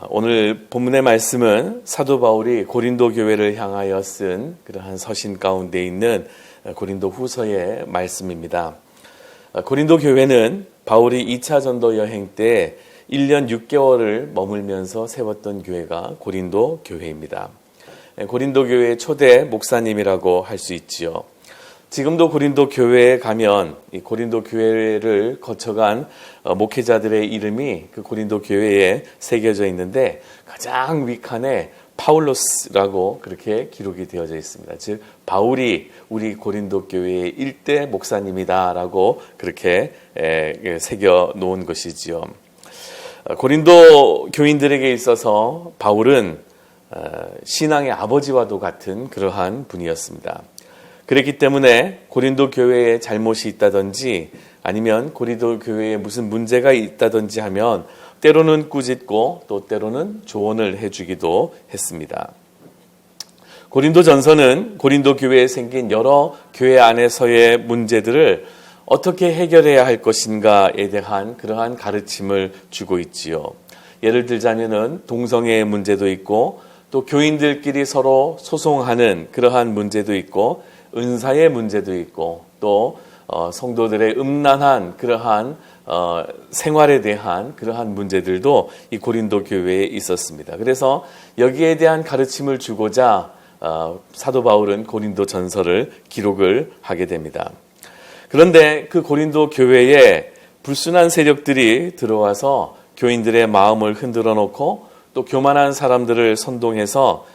오늘 본문의 말씀은 사도 바울이 고린도 교회를 향하여 쓴 그러한 서신 가운데 있는 고린도 후서의 말씀입니다. 고린도 교회는 바울이 2차 전도 여행 때 1년 6개월을 머물면서 세웠던 교회가 고린도 교회입니다. 고린도 교회의 초대 목사님이라고 할 수 있지요. 지금도 고린도 교회에 가면 이 고린도 교회를 거쳐간 목회자들의 이름이 그 고린도 교회에 새겨져 있는데 가장 윗칸에 파울로스라고 그렇게 기록이 되어져 있습니다. 즉 바울이 우리 고린도 교회의 일대 목사님이다라고 그렇게 새겨 놓은 것이지요. 고린도 교인들에게 있어서 바울은 신앙의 아버지와도 같은 그러한 분이었습니다. 그렇기 때문에 고린도 교회에 잘못이 있다든지 아니면 고린도 교회에 무슨 문제가 있다든지 하면 때로는 꾸짖고 또 때로는 조언을 해주기도 했습니다. 고린도 전서는 고린도 교회에 생긴 여러 교회 안에서의 문제들을 어떻게 해결해야 할 것인가에 대한 그러한 가르침을 주고 있지요. 예를 들자면은 동성애의 문제도 있고 또 교인들끼리 서로 소송하는 그러한 문제도 있고 은사의 문제도 있고 또 성도들의 음란한 그러한 생활에 대한 그러한 문제들도 이 고린도 교회에 있었습니다. 그래서 여기에 대한 가르침을 주고자 사도 바울은 고린도 전서를 기록을 하게 됩니다. 그런데 그 고린도 교회에 불순한 세력들이 들어와서 교인들의 마음을 흔들어 놓고 또 교만한 사람들을 선동해서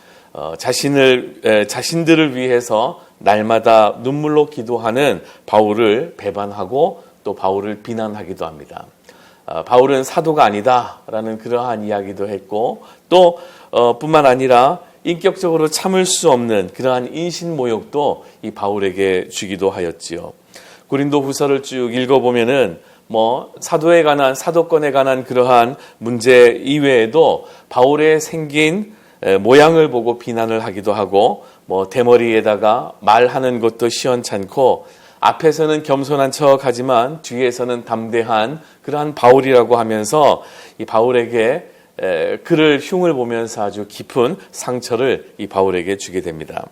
자신들을 위해서 날마다 눈물로 기도하는 바울을 배반하고 또 바울을 비난하기도 합니다. 바울은 사도가 아니다라는 그러한 이야기도 했고 또 뿐만 아니라 인격적으로 참을 수 없는 그러한 인신모욕도 이 바울에게 주기도 하였지요. 고린도 후서를 쭉 읽어보면은 사도에 관한 사도권에 관한 그러한 문제 이외에도 바울의 생긴 모양을 보고 비난을 하기도 하고 대머리에다가 말하는 것도 시원찮고 앞에서는 겸손한 척하지만 뒤에서는 담대한 그러한 바울이라고 하면서 이 바울에게 그를 흉을 보면서 아주 깊은 상처를 이 바울에게 주게 됩니다.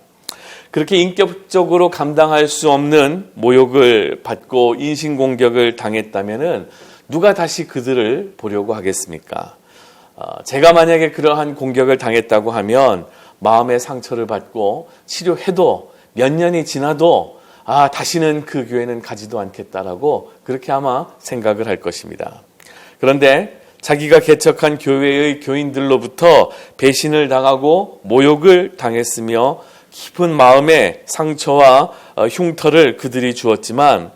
그렇게 인격적으로 감당할 수 없는 모욕을 받고 인신공격을 당했다면은 누가 다시 그들을 보려고 하겠습니까? 제가 만약에 그러한 공격을 당했다고 하면 마음의 상처를 받고 치료해도 몇 년이 지나도 다시는 그 교회는 가지도 않겠다라고 그렇게 아마 생각을 할 것입니다. 그런데 자기가 개척한 교회의 교인들로부터 배신을 당하고 모욕을 당했으며 깊은 마음의 상처와 흉터를 그들이 주었지만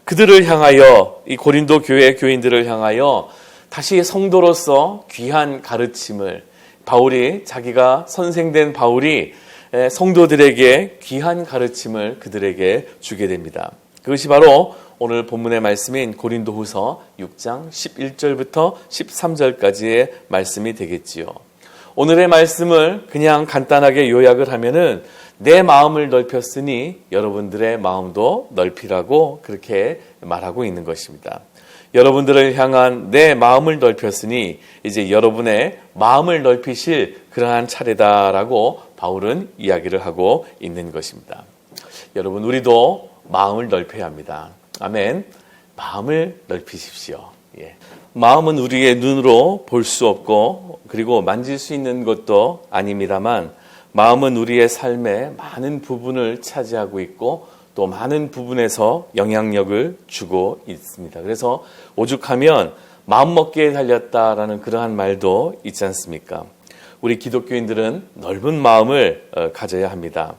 그들을 향하여 이 고린도 교회 교인들을 향하여 다시 성도로서 귀한 가르침을 바울이 자기가 선생된 바울이 성도들에게 귀한 가르침을 그들에게 주게 됩니다. 그것이 바로 오늘 본문의 말씀인 고린도후서 6장 11절부터 13절까지의 말씀이 되겠지요. 오늘의 말씀을 그냥 간단하게 요약을 하면은 내 마음을 넓혔으니 여러분들의 마음도 넓히라고 그렇게 말하고 있는 것입니다. 여러분들을 향한 내 마음을 넓혔으니 이제 여러분의 마음을 넓히실 그러한 차례다라고 바울은 이야기를 하고 있는 것입니다. 여러분 우리도 마음을 넓혀야 합니다. 아멘. 마음을 넓히십시오. 마음은 우리의 눈으로 볼 수 없고 그리고 만질 수 있는 것도 아닙니다만 마음은 우리의 삶의 많은 부분을 차지하고 있고 또 많은 부분에서 영향력을 주고 있습니다. 그래서 오죽하면 마음먹기에 달렸다라는 그러한 말도 있지 않습니까? 우리 기독교인들은 넓은 마음을 가져야 합니다.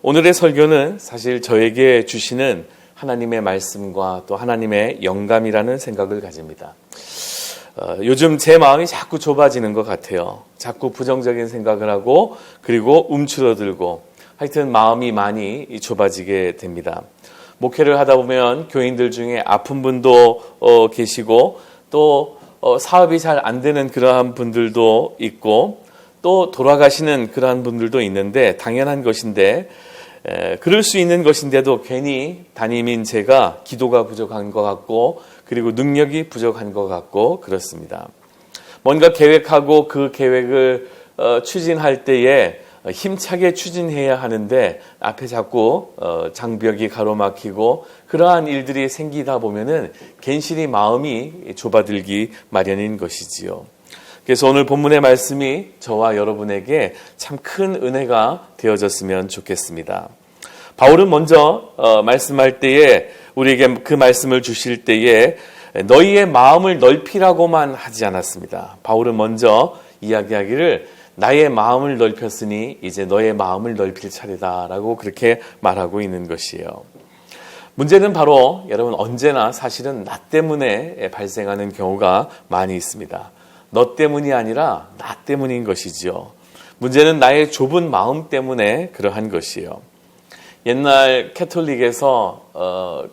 오늘의 설교는 사실 저에게 주시는 하나님의 말씀과 또 하나님의 영감이라는 생각을 가집니다. 요즘 제 마음이 자꾸 좁아지는 것 같아요. 자꾸 부정적인 생각을 하고 그리고 움츠러들고 하여튼 마음이 많이 좁아지게 됩니다. 목회를 하다 보면 교인들 중에 아픈 분도 계시고 또 사업이 잘 안 되는 그러한 분들도 있고 또 돌아가시는 그러한 분들도 있는데 당연한 것인데 그럴 수 있는 것인데도 괜히 담임인 제가 기도가 부족한 것 같고 그리고 능력이 부족한 것 같고 그렇습니다. 뭔가 계획하고 그 계획을 추진할 때에 힘차게 추진해야 하는데 앞에 자꾸 장벽이 가로막히고 그러한 일들이 생기다 보면은 괜시리 마음이 좁아들기 마련인 것이지요. 그래서 오늘 본문의 말씀이 저와 여러분에게 참 큰 은혜가 되어졌으면 좋겠습니다. 바울은 먼저 말씀할 때에 우리에게 그 말씀을 주실 때에 너희의 마음을 넓히라고만 하지 않았습니다. 바울은 먼저 이야기하기를 나의 마음을 넓혔으니 이제 너의 마음을 넓힐 차례다라고 그렇게 말하고 있는 것이에요. 문제는 바로 여러분 언제나 사실은 나 때문에 발생하는 경우가 많이 있습니다. 너 때문이 아니라 나 때문인 것이지요. 문제는 나의 좁은 마음 때문에 그러한 것이에요. 옛날 캐톨릭에서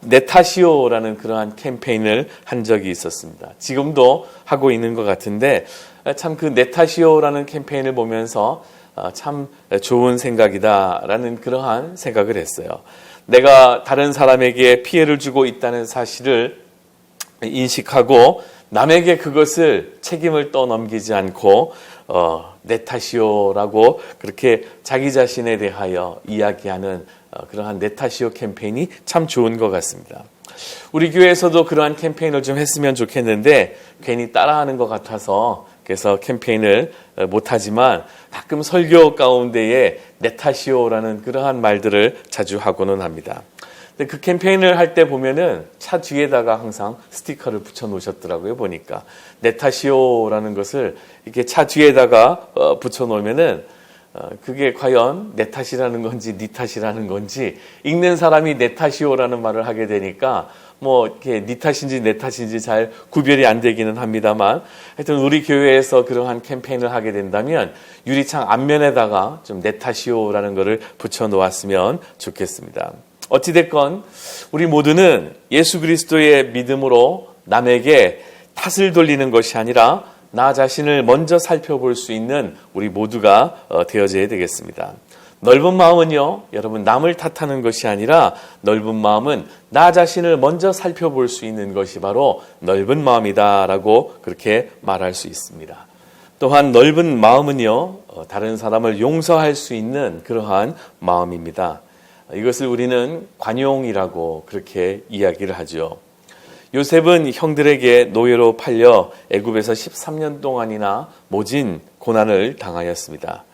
내 탓이요라는 그러한 캠페인을 한 적이 있었습니다. 지금도 하고 있는 것 같은데 참 그 내 탓이요라는 캠페인을 보면서 참 좋은 생각이다라는 그러한 생각을 했어요. 내가 다른 사람에게 피해를 주고 있다는 사실을 인식하고 남에게 그것을 책임을 떠넘기지 않고 내 탓이요라고 그렇게 자기 자신에 대하여 이야기하는 그러한 내 탓이요 캠페인이 참 좋은 것 같습니다. 우리 교회에서도 그러한 캠페인을 좀 했으면 좋겠는데 괜히 따라하는 것 같아서 그래서 캠페인을 못하지만 가끔 설교 가운데에 내 탓이요라는 그러한 말들을 자주 하고는 합니다. 근데 그 캠페인을 할 때 보면은 차 뒤에다가 항상 스티커를 붙여 놓으셨더라고요. 보니까 내 탓이요라는 것을 이렇게 차 뒤에다가 붙여 놓으면은 그게 과연 내 탓이라는 건지 네 탓이라는 건지 읽는 사람이 내 탓이요라는 말을 하게 되니까 뭐 이렇게 네 탓인지 내 탓인지 잘 구별이 안 되기는 합니다만 하여튼 우리 교회에서 그러한 캠페인을 하게 된다면 유리창 앞면에다가 좀 내 탓이요라는 거를 붙여 놓았으면 좋겠습니다. 어찌됐건 우리 모두는 예수 그리스도의 믿음으로 남에게 탓을 돌리는 것이 아니라 나 자신을 먼저 살펴볼 수 있는 우리 모두가 되어져야 되겠습니다. 넓은 마음은요, 여러분 남을 탓하는 것이 아니라 넓은 마음은 나 자신을 먼저 살펴볼 수 있는 것이 바로 넓은 마음이다라고 그렇게 말할 수 있습니다. 또한 넓은 마음은요, 다른 사람을 용서할 수 있는 그러한 마음입니다. 이것을 우리는 관용이라고 그렇게 이야기를 하죠. 요셉은 형들에게 노예로 팔려 애굽에서 13년 동안이나 모진 고난을 당하였습니다.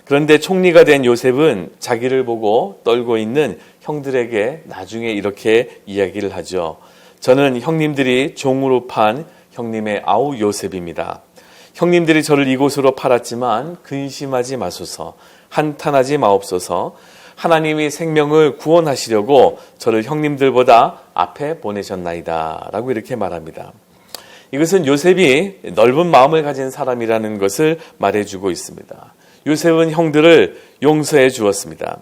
그런데 총리가 된 요셉은 자기를 보고 떨고 있는 형들에게 나중에 이렇게 이야기를 하죠. 저는 형님들이 종으로 판 형님의 아우 요셉입니다. 형님들이 저를 이곳으로 팔았지만 근심하지 마소서, 한탄하지 마옵소서. 하나님이 생명을 구원하시려고 저를 형님들보다 앞에 보내셨나이다 라고 이렇게 말합니다. 이것은 요셉이 넓은 마음을 가진 사람이라는 것을 말해주고 있습니다. 요셉은 형들을 용서해 주었습니다.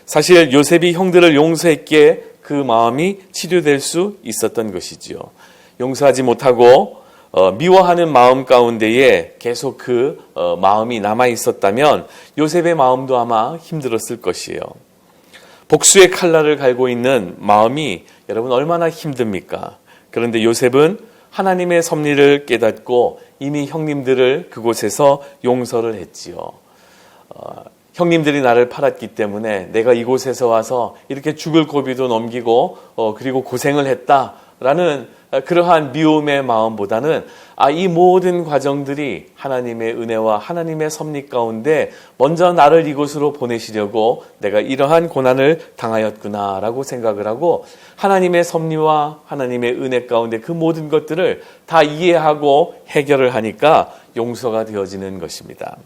사실 요셉이 형들을 용서했기에 그 마음이 치료될 수 있었던 것이지요. 용서하지 못하고 미워하는 마음 가운데에 계속 그 마음이 남아 있었다면 요셉의 마음도 아마 힘들었을 것이에요. 복수의 칼날을 갈고 있는 마음이 여러분 얼마나 힘듭니까? 그런데 요셉은 하나님의 섭리를 깨닫고 이미 형님들을 그곳에서 용서를 했지요. 형님들이 나를 팔았기 때문에 내가 이곳에서 와서 이렇게 죽을 고비도 넘기고 그리고 고생을 했다라는 그러한 미움의 마음보다는 이 모든 과정들이 하나님의 은혜와 하나님의 섭리 가운데 먼저 나를 이곳으로 보내시려고 내가 이러한 고난을 당하였구나라고 생각을 하고 하나님의 섭리와 하나님의 은혜 가운데 그 모든 것들을 다 이해하고 해결을 하니까 용서가 되어지는 것입니다.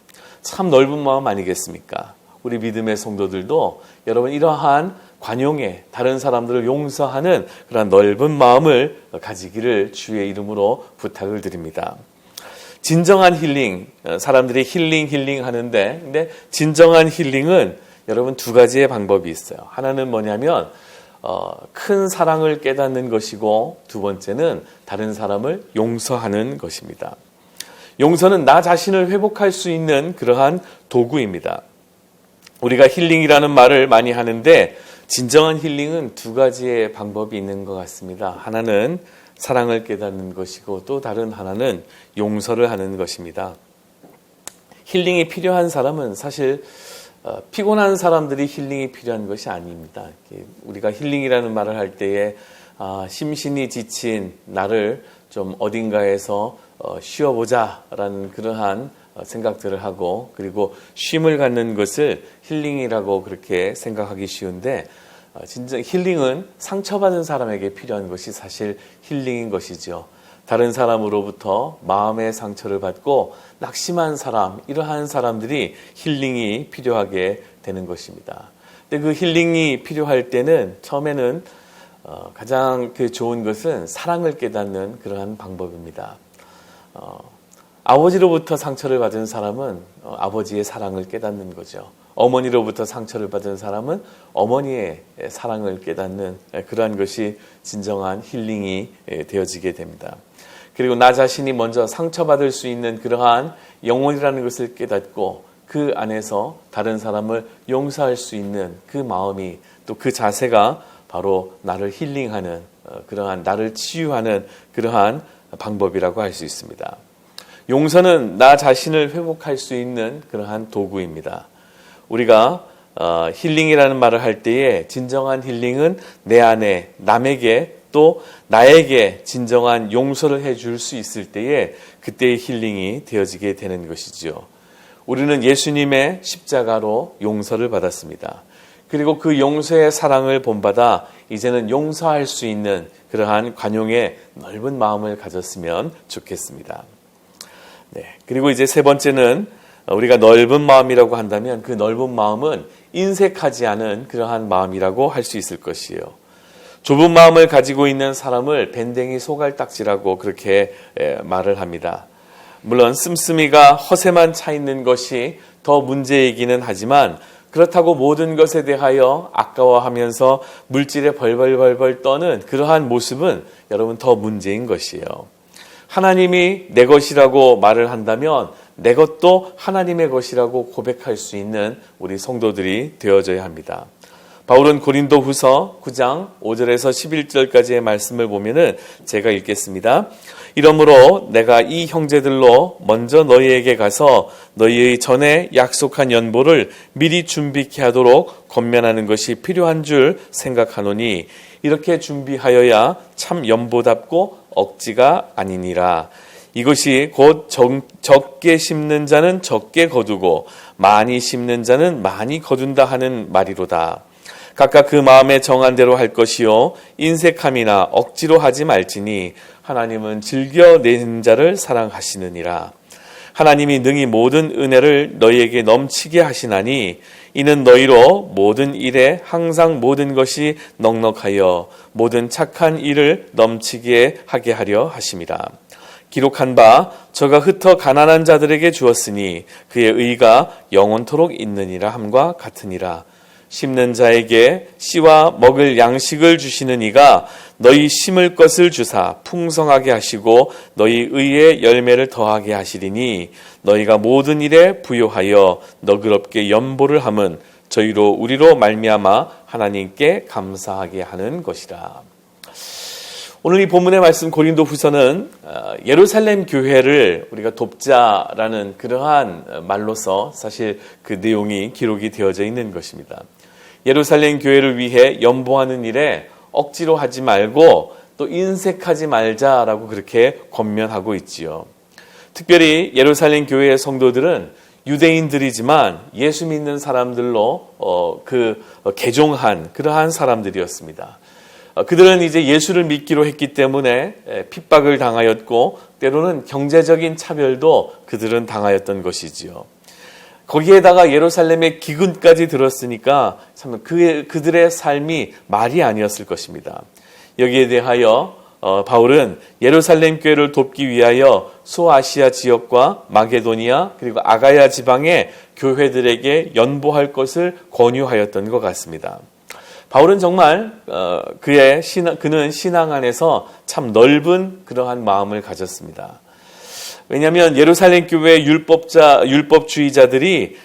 참 넓은 마음 아니겠습니까? 우리 믿음의 성도들도 여러분 이러한 관용에 다른 사람들을 용서하는 그런 넓은 마음을 가지기를 주의 이름으로 부탁을 드립니다. 진정한 힐링, 사람들이 힐링 하는데 근데 진정한 힐링은 여러분 두 가지의 방법이 있어요. 하나는 뭐냐면 큰 사랑을 깨닫는 것이고 두 번째는 다른 사람을 용서하는 것입니다. 용서는 나 자신을 회복할 수 있는 그러한 도구입니다. 우리가 힐링이라는 말을 많이 하는데 진정한 힐링은 두 가지의 방법이 있는 것 같습니다. 하나는 사랑을 깨닫는 것이고 또 다른 하나는 용서를 하는 것입니다. 힐링이 필요한 사람은 사실 피곤한 사람들이 힐링이 필요한 것이 아닙니다. 우리가 힐링이라는 말을 할 때에 심신이 지친 나를 좀 어딘가에서 쉬어보자라는 그러한 생각들을 하고 그리고 쉼을 갖는 것을 힐링이라고 그렇게 생각하기 쉬운데 진짜 힐링은 상처받은 사람에게 필요한 것이 사실 힐링인 것이죠. 다른 사람으로부터 마음의 상처를 받고 낙심한 사람, 이러한 사람들이 힐링이 필요하게 되는 것입니다. 근데 그 힐링이 필요할 때는 처음에는 가장 좋은 것은 사랑을 깨닫는 그러한 방법입니다. 아버지로부터 상처를 받은 사람은 아버지의 사랑을 깨닫는 거죠. 어머니로부터 상처를 받은 사람은 어머니의 사랑을 깨닫는 그러한 것이 진정한 힐링이 되어지게 됩니다. 그리고 나 자신이 먼저 상처받을 수 있는 그러한 영혼이라는 것을 깨닫고 그 안에서 다른 사람을 용서할 수 있는 그 마음이 또 그 자세가 바로 나를 힐링하는 그러한 나를 치유하는 그러한 방법이라고 할 수 있습니다. 용서는 나 자신을 회복할 수 있는 그러한 도구입니다. 우리가 힐링이라는 말을 할 때에 진정한 힐링은 내 안에 남에게 또 나에게 진정한 용서를 해줄 수 있을 때에 그때의 힐링이 되어지게 되는 것이죠. 우리는 예수님의 십자가로 용서를 받았습니다. 그리고 그 용서의 사랑을 본받아 이제는 용서할 수 있는 그러한 관용의 넓은 마음을 가졌으면 좋겠습니다. 네. 그리고 이제 세 번째는 우리가 넓은 마음이라고 한다면 그 넓은 마음은 인색하지 않은 그러한 마음이라고 할 수 있을 것이에요. 좁은 마음을 가지고 있는 사람을 밴댕이 소갈딱지라고 그렇게 말을 합니다. 물론 씀씀이가 허세만 차 있는 것이 더 문제이기는 하지만 그렇다고 모든 것에 대하여 아까워하면서 물질에 벌벌벌벌 떠는 그러한 모습은 여러분 더 문제인 것이에요. 하나님이 내 것이라고 말을 한다면 내 것도 하나님의 것이라고 고백할 수 있는 우리 성도들이 되어져야 합니다. 바울은 고린도후서 9장 5절에서 11절까지의 말씀을 보면은 제가 읽겠습니다. 이러므로 내가 이 형제들로 먼저 너희에게 가서 너희의 전에 약속한 연보를 미리 준비케 하도록 권면하는 것이 필요한 줄 생각하노니 이렇게 준비하여야 참 연보답고 억지가 아니니라. 이것이 곧 적게 심는 자는 적게 거두고 많이 심는 자는 많이 거둔다 하는 말이로다. 각각 그 마음에 정한 대로 할 것이요 인색함이나 억지로 하지 말지니 하나님은 즐겨 내는 자를 사랑하시느니라. 하나님이 능히 모든 은혜를 너희에게 넘치게 하시나니 이는 너희로 모든 일에 항상 모든 것이 넉넉하여 모든 착한 일을 넘치게 하게 하려 하심이라. 기록한 바 저가 흩어 가난한 자들에게 주었으니 그의 의가 영원토록 있느니라 함과 같으니라. 심는 자에게 씨와 먹을 양식을 주시는 이가 너희 심을 것을 주사 풍성하게 하시고 너희 의의 열매를 더하게 하시리니 너희가 모든 일에 부요하여 너그럽게 연보를 함은 저희로 우리로 말미암아 하나님께 감사하게 하는 것이라. 오늘 이 본문의 말씀 고린도후서는 예루살렘 교회를 우리가 돕자라는 그러한 말로서 사실 그 내용이 기록이 되어져 있는 것입니다. 예루살렘 교회를 위해 연보하는 일에 억지로 하지 말고 또 인색하지 말자라고 그렇게 권면하고 있지요. 특별히 예루살렘 교회의 성도들은 유대인들이지만 예수 믿는 사람들로 개종한 그러한 사람들이었습니다. 그들은 이제 예수를 믿기로 했기 때문에 핍박을 당하였고 때로는 경제적인 차별도 그들은 당하였던 것이지요. 거기에다가 예루살렘의 기근까지 들었으니까 참 그들의 삶이 말이 아니었을 것입니다. 여기에 대하여 바울은 예루살렘 교회를 돕기 위하여 소아시아 지역과 마게도니아 그리고 아가야 지방의 교회들에게 연보할 것을 권유하였던 것 같습니다. 바울은 정말 그는 신앙 안에서 참 넓은 그러한 마음을 가졌습니다. 왜냐하면 예루살렘 교회 율법주의자들이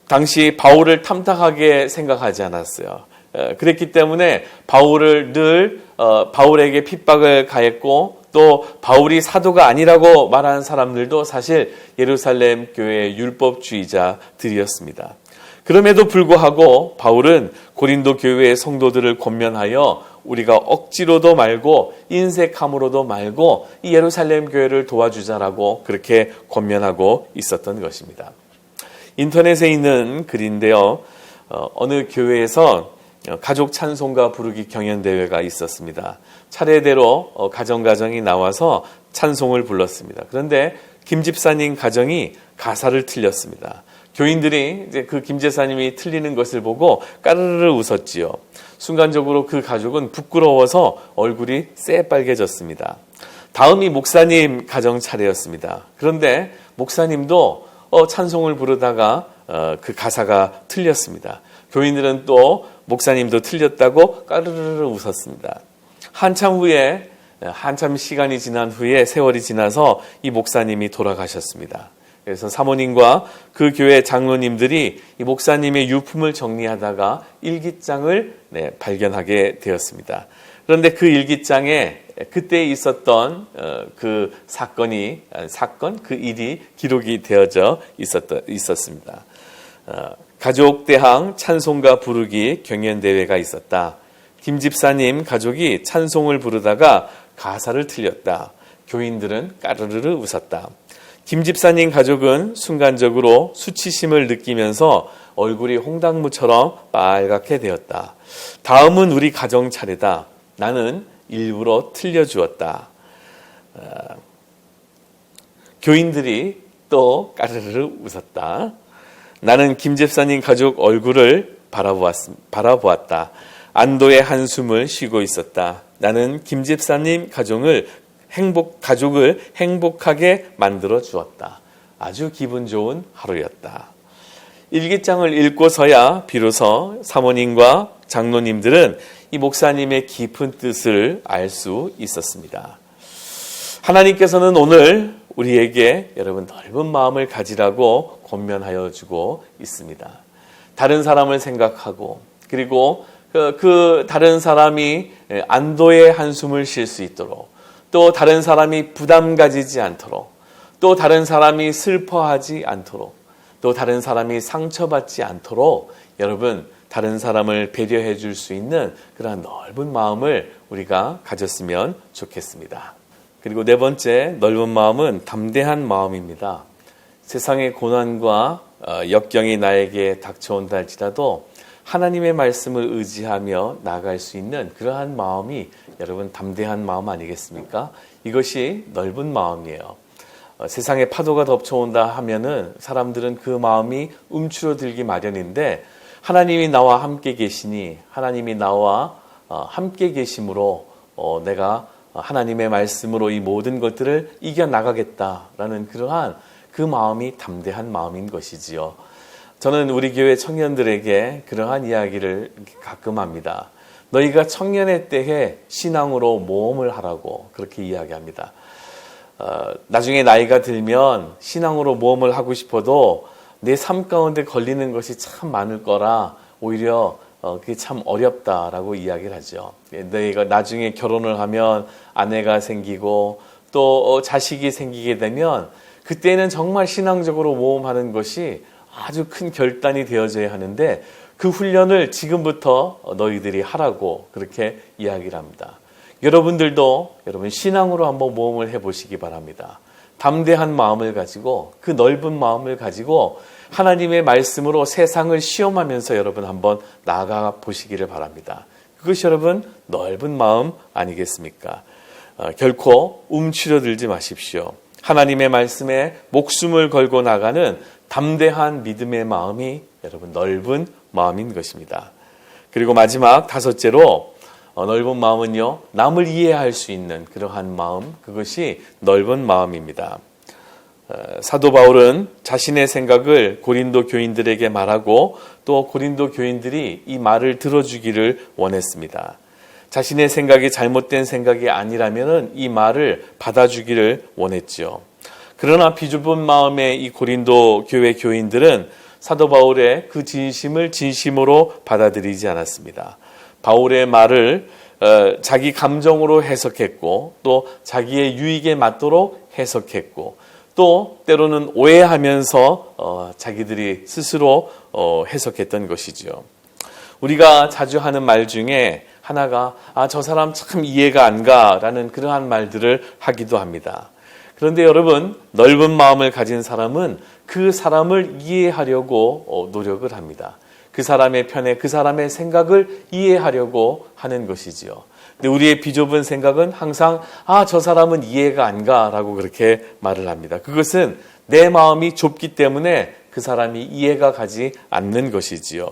당시 바울을 탐탁하게 생각하지 않았어요. 그랬기 때문에 바울을 늘 바울에게 핍박을 가했고 또 바울이 사도가 아니라고 말하는 사람들도 사실 예루살렘 교회의 율법주의자들이었습니다. 그럼에도 불구하고 바울은 고린도 교회의 성도들을 권면하여 우리가 억지로도 말고 인색함으로도 말고 이 예루살렘 교회를 도와주자라고 그렇게 권면하고 있었던 것입니다. 인터넷에 있는 글인데요. 어느 교회에서 가족 찬송가 부르기 경연대회가 있었습니다. 차례대로 가정이 나와서 찬송을 불렀습니다. 그런데 김 집사님 가정이 가사를 틀렸습니다. 교인들이 이제 그 김 집사님이 틀리는 것을 보고 까르르 웃었지요. 순간적으로 그 가족은 부끄러워서 얼굴이 새빨개졌습니다. 다음이 목사님 가정 차례였습니다. 그런데 목사님도 찬송을 부르다가 그 가사가 틀렸습니다. 교인들은 또 목사님도 틀렸다고 까르르 웃었습니다. 한참 시간이 지난 후에 세월이 지나서 이 목사님이 돌아가셨습니다. 그래서 사모님과 그 교회 장로님들이 이 목사님의 유품을 정리하다가 일기장을 발견하게 되었습니다. 그런데 그 일기장에 그때 있었던 그 그 일이 기록이 되어져 있었습니다. 가족대항 찬송가 부르기 경연대회가 있었다. 김 집사님 가족이 찬송을 부르다가 가사를 틀렸다. 교인들은 까르르르 웃었다. 김 집사님 가족은 순간적으로 수치심을 느끼면서 얼굴이 홍당무처럼 빨갛게 되었다. 다음은 우리 가정 차례다. 나는 일부러 틀려주었다. 교인들이 또 까르르르 웃었다. 나는 김 집사님 가족 얼굴을 바라보았다. 안도의 한숨을 쉬고 있었다. 나는 김 집사님 가족을 행복하게 만들어 주었다. 아주 기분 좋은 하루였다. 일기장을 읽고서야 비로소 사모님과 장로님들은 이 목사님의 깊은 뜻을 알 수 있었습니다. 하나님께서는 오늘 우리에게 여러분 넓은 마음을 가지라고 권면하여 주고 있습니다. 다른 사람을 생각하고 그리고 그 다른 사람이 안도의 한숨을 쉴 수 있도록 또 다른 사람이 부담 가지지 않도록 또 다른 사람이 슬퍼하지 않도록 또 다른 사람이 상처받지 않도록 여러분 다른 사람을 배려해 줄 수 있는 그런 넓은 마음을 우리가 가졌으면 좋겠습니다. 그리고 네 번째 넓은 마음은 담대한 마음입니다. 세상의 고난과 역경이 나에게 닥쳐온다 할지라도 하나님의 말씀을 의지하며 나아갈 수 있는 그러한 마음이 여러분 담대한 마음 아니겠습니까? 이것이 넓은 마음이에요. 세상에 파도가 덮쳐온다 하면은 사람들은 그 마음이 움츠러들기 마련인데 하나님이 나와 함께 계시니 하나님이 나와 함께 계심으로 내가 하나님의 말씀으로 이 모든 것들을 이겨나가겠다라는 그러한 그 마음이 담대한 마음인 것이지요. 저는 우리 교회 청년들에게 그러한 이야기를 가끔 합니다. 너희가 청년의 때에 신앙으로 모험을 하라고 그렇게 이야기합니다. 나중에 나이가 들면 신앙으로 모험을 하고 싶어도 내 삶 가운데 걸리는 것이 참 많을 거라 오히려 그게 참 어렵다라고 이야기를 하죠. 너희가 나중에 결혼을 하면 아내가 생기고 또 자식이 생기게 되면 그때는 정말 신앙적으로 모험하는 것이 아주 큰 결단이 되어져야 하는데 그 훈련을 지금부터 너희들이 하라고 그렇게 이야기를 합니다. 여러분들도 여러분 신앙으로 한번 모험을 해보시기 바랍니다. 담대한 마음을 가지고 그 넓은 마음을 가지고 하나님의 말씀으로 세상을 시험하면서 여러분 한번 나아가 보시기를 바랍니다. 그것이 여러분 넓은 마음 아니겠습니까? 결코 움츠러들지 마십시오. 하나님의 말씀에 목숨을 걸고 나가는 담대한 믿음의 마음이 여러분 넓은 마음인 것입니다. 그리고 마지막 다섯째로 넓은 마음은요, 남을 이해할 수 있는 그러한 마음, 그것이 넓은 마음입니다. 사도 바울은 자신의 생각을 고린도 교인들에게 말하고 또 고린도 교인들이 이 말을 들어주기를 원했습니다. 자신의 생각이 잘못된 생각이 아니라면 이 말을 받아주기를 원했죠. 그러나 비좁은 마음의 이 고린도 교회 교인들은 사도 바울의 그 진심을 진심으로 받아들이지 않았습니다. 바울의 말을 자기 감정으로 해석했고 또 자기의 유익에 맞도록 해석했고 또 때로는 오해하면서 자기들이 스스로 해석했던 것이죠. 우리가 자주 하는 말 중에 하나가 저 사람 참 이해가 안 가라는 그러한 말들을 하기도 합니다. 그런데 여러분, 넓은 마음을 가진 사람은 그 사람을 이해하려고 노력을 합니다. 그 사람의 편에 그 사람의 생각을 이해하려고 하는 것이지요. 근데 우리의 비좁은 생각은 항상 저 사람은 이해가 안 가라고 그렇게 말을 합니다. 그것은 내 마음이 좁기 때문에 그 사람이 이해가 가지 않는 것이지요.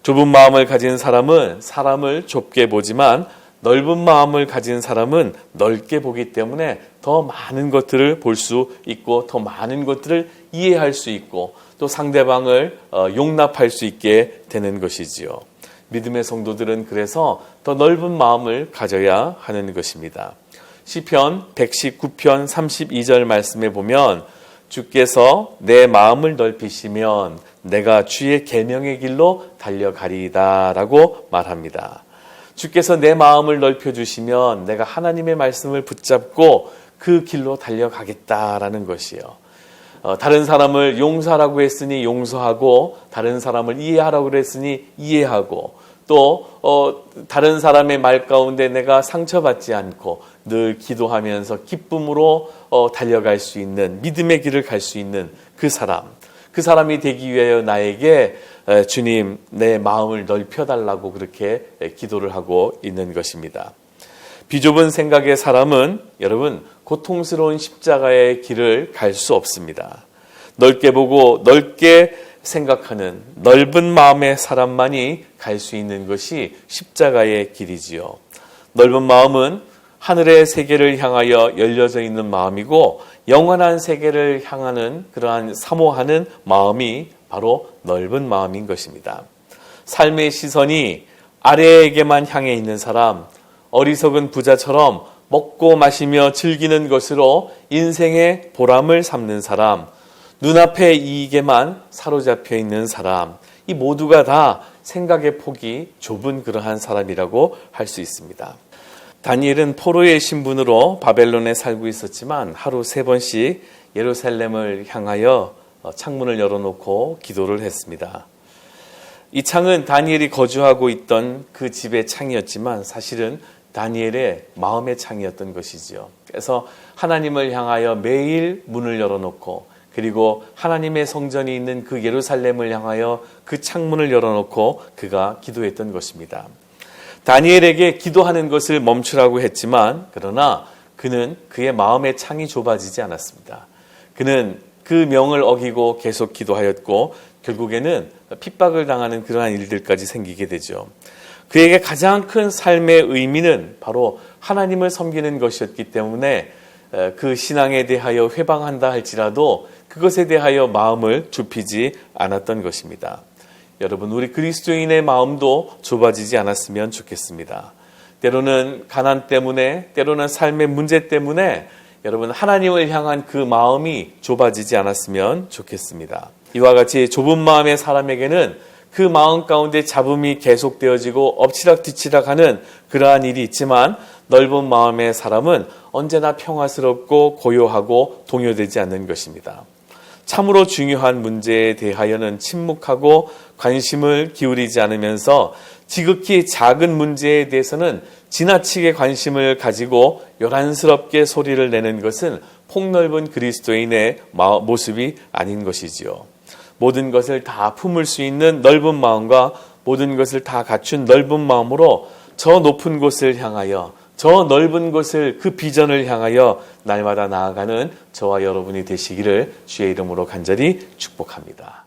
좁은 마음을 가진 사람은 사람을 좁게 보지만 넓은 마음을 가진 사람은 넓게 보기 때문에 더 많은 것들을 볼 수 있고 더 많은 것들을 이해할 수 있고 또 상대방을 용납할 수 있게 되는 것이지요. 믿음의 성도들은 그래서 더 넓은 마음을 가져야 하는 것입니다. 시편 119편 32절 말씀에 보면 주께서 내 마음을 넓히시면 내가 주의 계명의 길로 달려가리이다 라고 말합니다. 주께서 내 마음을 넓혀주시면 내가 하나님의 말씀을 붙잡고 그 길로 달려가겠다라는 것이요. 다른 사람을 용서하라고 했으니 용서하고 다른 사람을 이해하라고 했으니 이해하고 또 다른 사람의 말 가운데 내가 상처받지 않고 늘 기도하면서 기쁨으로 달려갈 수 있는 믿음의 길을 갈 수 있는 그 사람이 되기 위하여 나에게 주님 내 마음을 넓혀달라고 그렇게 기도를 하고 있는 것입니다. 비좁은 생각의 사람은 여러분 고통스러운 십자가의 길을 갈 수 없습니다. 넓게 보고 넓게 생각하는 넓은 마음의 사람만이 갈 수 있는 것이 십자가의 길이지요. 넓은 마음은 하늘의 세계를 향하여 열려져 있는 마음이고 영원한 세계를 향하는 그러한 사모하는 마음이 바로 넓은 마음인 것입니다. 삶의 시선이 아래에게만 향해 있는 사람, 어리석은 부자처럼 먹고 마시며 즐기는 것으로 인생의 보람을 삼는 사람, 눈앞의 이익에만 사로잡혀 있는 사람, 이 모두가 다 생각의 폭이 좁은 그러한 사람이라고 할 수 있습니다. 다니엘은 포로의 신분으로 바벨론에 살고 있었지만 하루 3번씩 예루살렘을 향하여 창문을 열어놓고 기도를 했습니다. 이 창은 다니엘이 거주하고 있던 그 집의 창이었지만 사실은 다니엘의 마음의 창이었던 것이지요. 그래서 하나님을 향하여 매일 문을 열어놓고 그리고 하나님의 성전이 있는 그 예루살렘을 향하여 그 창문을 열어놓고 그가 기도했던 것입니다. 다니엘에게 기도하는 것을 멈추라고 했지만 그러나 그는 그의 마음의 창이 좁아지지 않았습니다. 그는 그 명을 어기고 계속 기도하였고 결국에는 핍박을 당하는 그러한 일들까지 생기게 되죠. 그에게 가장 큰 삶의 의미는 바로 하나님을 섬기는 것이었기 때문에 그 신앙에 대하여 회방한다 할지라도 그것에 대하여 마음을 좁히지 않았던 것입니다. 여러분, 우리 그리스도인의 마음도 좁아지지 않았으면 좋겠습니다. 때로는 가난 때문에, 때로는 삶의 문제 때문에 여러분 하나님을 향한 그 마음이 좁아지지 않았으면 좋겠습니다. 이와 같이 좁은 마음의 사람에게는 그 마음 가운데 잡음이 계속되어지고 엎치락뒤치락 하는 그러한 일이 있지만 넓은 마음의 사람은 언제나 평화스럽고 고요하고 동요되지 않는 것입니다. 참으로 중요한 문제에 대하여는 침묵하고 관심을 기울이지 않으면서 지극히 작은 문제에 대해서는 지나치게 관심을 가지고 요란스럽게 소리를 내는 것은 폭넓은 그리스도인의 모습이 아닌 것이지요. 모든 것을 다 품을 수 있는 넓은 마음과 모든 것을 다 갖춘 넓은 마음으로 저 높은 곳을 향하여 저 넓은 곳을 그 비전을 향하여 날마다 나아가는 저와 여러분이 되시기를 주의 이름으로 간절히 축복합니다.